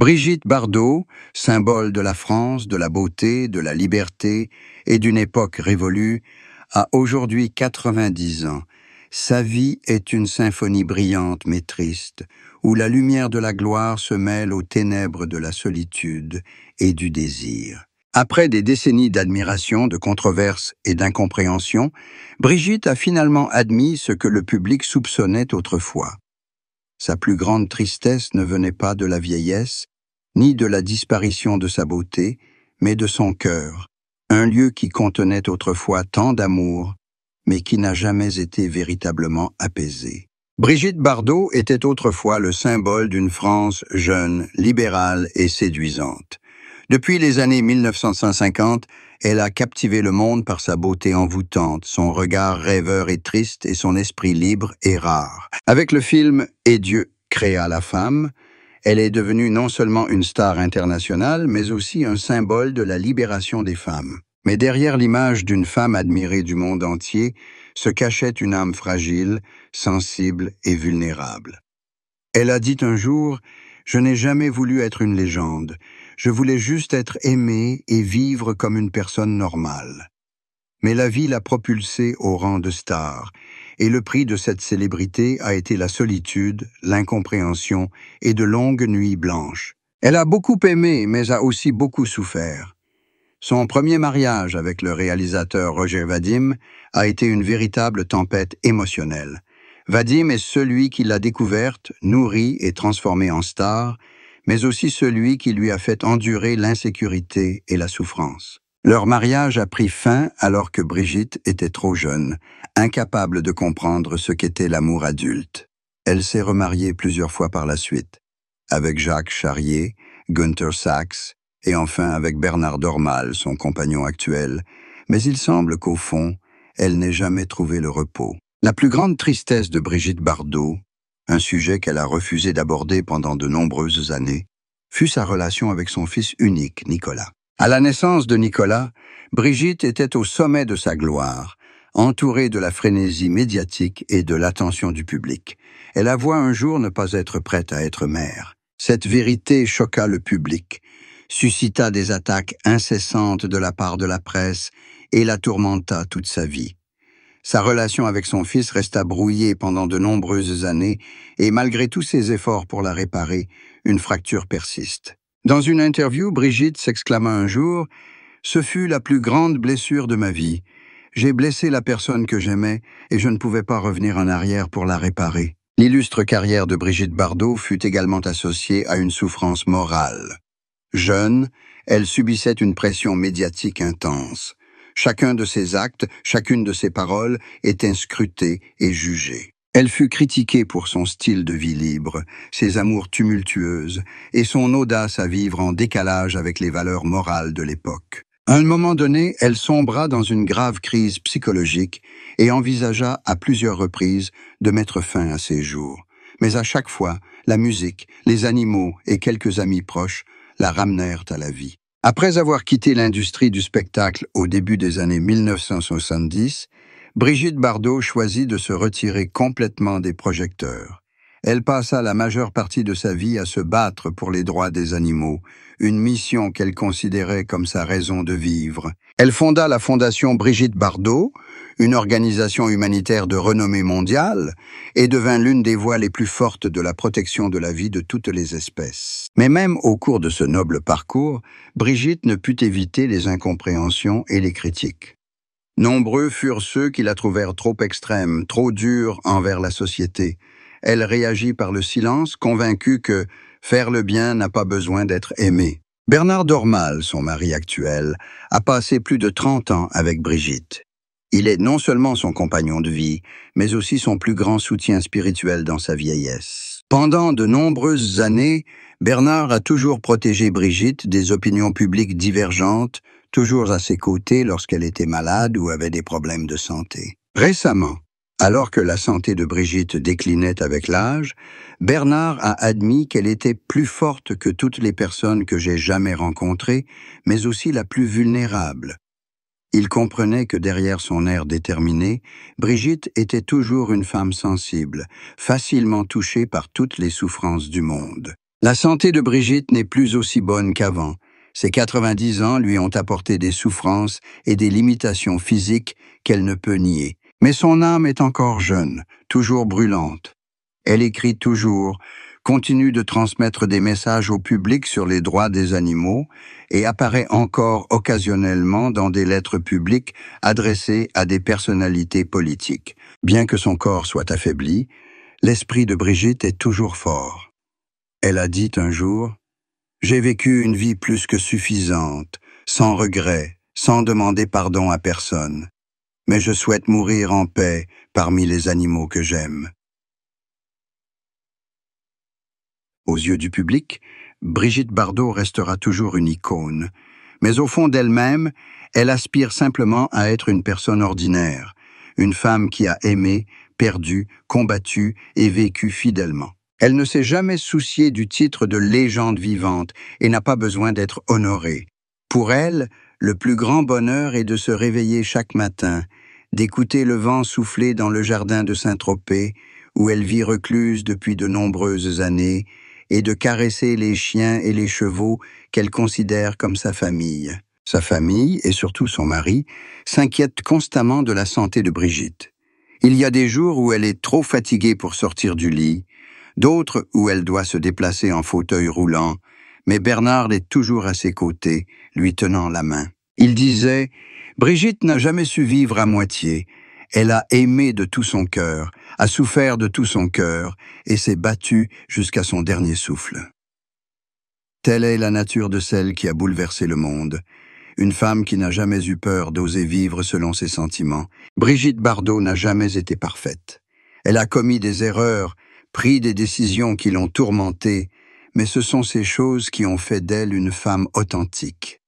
Brigitte Bardot, symbole de la France, de la beauté, de la liberté et d'une époque révolue, a aujourd'hui 90 ans. Sa vie est une symphonie brillante mais triste, où la lumière de la gloire se mêle aux ténèbres de la solitude et du désir. Après des décennies d'admiration, de controverses et d'incompréhension, Brigitte a finalement admis ce que le public soupçonnait autrefois. Sa plus grande tristesse ne venait pas de la vieillesse, ni de la disparition de sa beauté, mais de son cœur, un lieu qui contenait autrefois tant d'amour, mais qui n'a jamais été véritablement apaisé. Brigitte Bardot était autrefois le symbole d'une France jeune, libérale et séduisante. Depuis les années 1950, elle a captivé le monde par sa beauté envoûtante, son regard rêveur et triste et son esprit libre et rare. Avec le film « Et Dieu créa la femme », elle est devenue non seulement une star internationale, mais aussi un symbole de la libération des femmes. Mais derrière l'image d'une femme admirée du monde entier, se cachait une âme fragile, sensible et vulnérable. Elle a dit un jour « Je n'ai jamais voulu être une légende. Je voulais juste être aimée et vivre comme une personne normale. » Mais la vie l'a propulsée au rang de star, et le prix de cette célébrité a été la solitude, l'incompréhension et de longues nuits blanches. Elle a beaucoup aimé, mais a aussi beaucoup souffert. Son premier mariage avec le réalisateur Roger Vadim a été une véritable tempête émotionnelle. Vadim est celui qui l'a découverte, nourrie et transformée en star, mais aussi celui qui lui a fait endurer l'insécurité et la souffrance. Leur mariage a pris fin alors que Brigitte était trop jeune, incapable de comprendre ce qu'était l'amour adulte. Elle s'est remariée plusieurs fois par la suite, avec Jacques Charrier, Günther Sachs, et enfin avec Bernard Dormal, son compagnon actuel, mais il semble qu'au fond, elle n'ait jamais trouvé le repos. La plus grande tristesse de Brigitte Bardot, un sujet qu'elle a refusé d'aborder pendant de nombreuses années, fut sa relation avec son fils unique, Nicolas. À la naissance de Nicolas, Brigitte était au sommet de sa gloire, entourée de la frénésie médiatique et de l'attention du public. Elle avoua un jour ne pas être prête à être mère. Cette vérité choqua le public, suscita des attaques incessantes de la part de la presse et la tourmenta toute sa vie. Sa relation avec son fils resta brouillée pendant de nombreuses années et malgré tous ses efforts pour la réparer, une fracture persiste. Dans une interview, Brigitte s'exclama un jour « Ce fut la plus grande blessure de ma vie. J'ai blessé la personne que j'aimais et je ne pouvais pas revenir en arrière pour la réparer. » L'illustre carrière de Brigitte Bardot fut également associée à une souffrance morale. Jeune, elle subissait une pression médiatique intense. Chacun de ses actes, chacune de ses paroles était scrutée et jugée. Elle fut critiquée pour son style de vie libre, ses amours tumultueuses et son audace à vivre en décalage avec les valeurs morales de l'époque. À un moment donné, elle sombra dans une grave crise psychologique et envisagea à plusieurs reprises de mettre fin à ses jours. Mais à chaque fois, la musique, les animaux et quelques amis proches la ramenèrent à la vie. Après avoir quitté l'industrie du spectacle au début des années 1970, Brigitte Bardot choisit de se retirer complètement des projecteurs. Elle passa la majeure partie de sa vie à se battre pour les droits des animaux, une mission qu'elle considérait comme sa raison de vivre. Elle fonda la fondation Brigitte Bardot, une organisation humanitaire de renommée mondiale, et devint l'une des voix les plus fortes de la protection de la vie de toutes les espèces. Mais même au cours de ce noble parcours, Brigitte ne put éviter les incompréhensions et les critiques. Nombreux furent ceux qui la trouvèrent trop extrême, trop dure envers la société. Elle réagit par le silence, convaincue que faire le bien n'a pas besoin d'être aimé. Bernard Dormal, son mari actuel, a passé plus de 30 ans avec Brigitte. Il est non seulement son compagnon de vie, mais aussi son plus grand soutien spirituel dans sa vieillesse. Pendant de nombreuses années, Bernard a toujours protégé Brigitte des opinions publiques divergentes, toujours à ses côtés lorsqu'elle était malade ou avait des problèmes de santé. Récemment, alors que la santé de Brigitte déclinait avec l'âge, Bernard a admis qu'elle était plus forte que toutes les personnes que j'ai jamais rencontrées, mais aussi la plus vulnérable. Il comprenait que derrière son air déterminé, Brigitte était toujours une femme sensible, facilement touchée par toutes les souffrances du monde. La santé de Brigitte n'est plus aussi bonne qu'avant. Ses 90 ans lui ont apporté des souffrances et des limitations physiques qu'elle ne peut nier. Mais son âme est encore jeune, toujours brûlante. Elle écrit toujours, continue de transmettre des messages au public sur les droits des animaux et apparaît encore occasionnellement dans des lettres publiques adressées à des personnalités politiques. Bien que son corps soit affaibli, l'esprit de Brigitte est toujours fort. Elle a dit un jour: « J'ai vécu une vie plus que suffisante, sans regret, sans demander pardon à personne. Mais je souhaite mourir en paix parmi les animaux que j'aime. » Aux yeux du public, Brigitte Bardot restera toujours une icône. Mais au fond d'elle-même, elle aspire simplement à être une personne ordinaire, une femme qui a aimé, perdu, combattu et vécu fidèlement. Elle ne s'est jamais souciée du titre de légende vivante et n'a pas besoin d'être honorée. Pour elle, le plus grand bonheur est de se réveiller chaque matin, d'écouter le vent souffler dans le jardin de Saint-Tropez, où elle vit recluse depuis de nombreuses années, et de caresser les chiens et les chevaux qu'elle considère comme sa famille. Sa famille, et surtout son mari, s'inquiètent constamment de la santé de Brigitte. Il y a des jours où elle est trop fatiguée pour sortir du lit, d'autres où elle doit se déplacer en fauteuil roulant, mais Bernard est toujours à ses côtés, lui tenant la main. Il disait: « Brigitte n'a jamais su vivre à moitié. Elle a aimé de tout son cœur, a souffert de tout son cœur et s'est battue jusqu'à son dernier souffle. » Telle est la nature de celle qui a bouleversé le monde. Une femme qui n'a jamais eu peur d'oser vivre selon ses sentiments. Brigitte Bardot n'a jamais été parfaite. Elle a commis des erreurs, pris des décisions qui l'ont tourmentée, mais ce sont ces choses qui ont fait d'elle une femme authentique.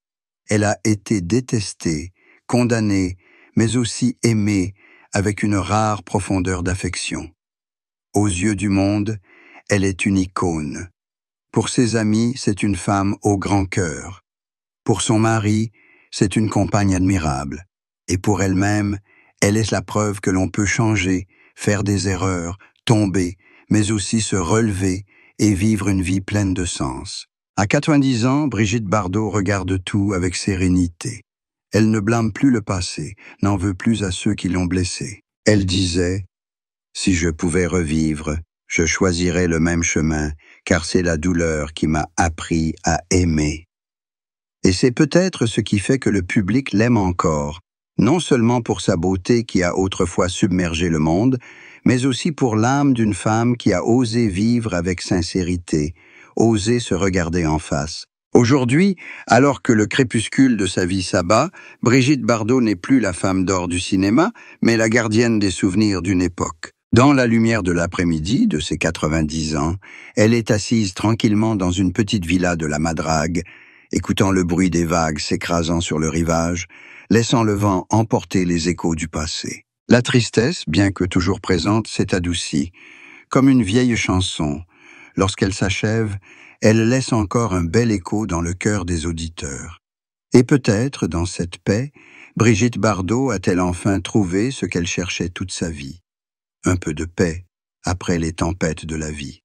Elle a été détestée, condamnée, mais aussi aimée, avec une rare profondeur d'affection. Aux yeux du monde, elle est une icône. Pour ses amis, c'est une femme au grand cœur. Pour son mari, c'est une compagne admirable. Et pour elle-même, elle est la preuve que l'on peut changer, faire des erreurs, tomber, mais aussi se relever et vivre une vie pleine de sens. À 90 ans, Brigitte Bardot regarde tout avec sérénité. Elle ne blâme plus le passé, n'en veut plus à ceux qui l'ont blessée. Elle disait: « Si je pouvais revivre, je choisirais le même chemin, car c'est la douleur qui m'a appris à aimer. » Et c'est peut-être ce qui fait que le public l'aime encore, non seulement pour sa beauté qui a autrefois submergé le monde, mais aussi pour l'âme d'une femme qui a osé vivre avec sincérité, osé se regarder en face. Aujourd'hui, alors que le crépuscule de sa vie s'abat, Brigitte Bardot n'est plus la femme d'or du cinéma, mais la gardienne des souvenirs d'une époque. Dans la lumière de l'après-midi de ses 90 ans, elle est assise tranquillement dans une petite villa de la Madrague, écoutant le bruit des vagues s'écrasant sur le rivage, laissant le vent emporter les échos du passé. La tristesse, bien que toujours présente, s'est adoucie, comme une vieille chanson. Lorsqu'elle s'achève, elle laisse encore un bel écho dans le cœur des auditeurs. Et peut-être, dans cette paix, Brigitte Bardot a-t-elle enfin trouvé ce qu'elle cherchait toute sa vie. Un peu de paix après les tempêtes de la vie.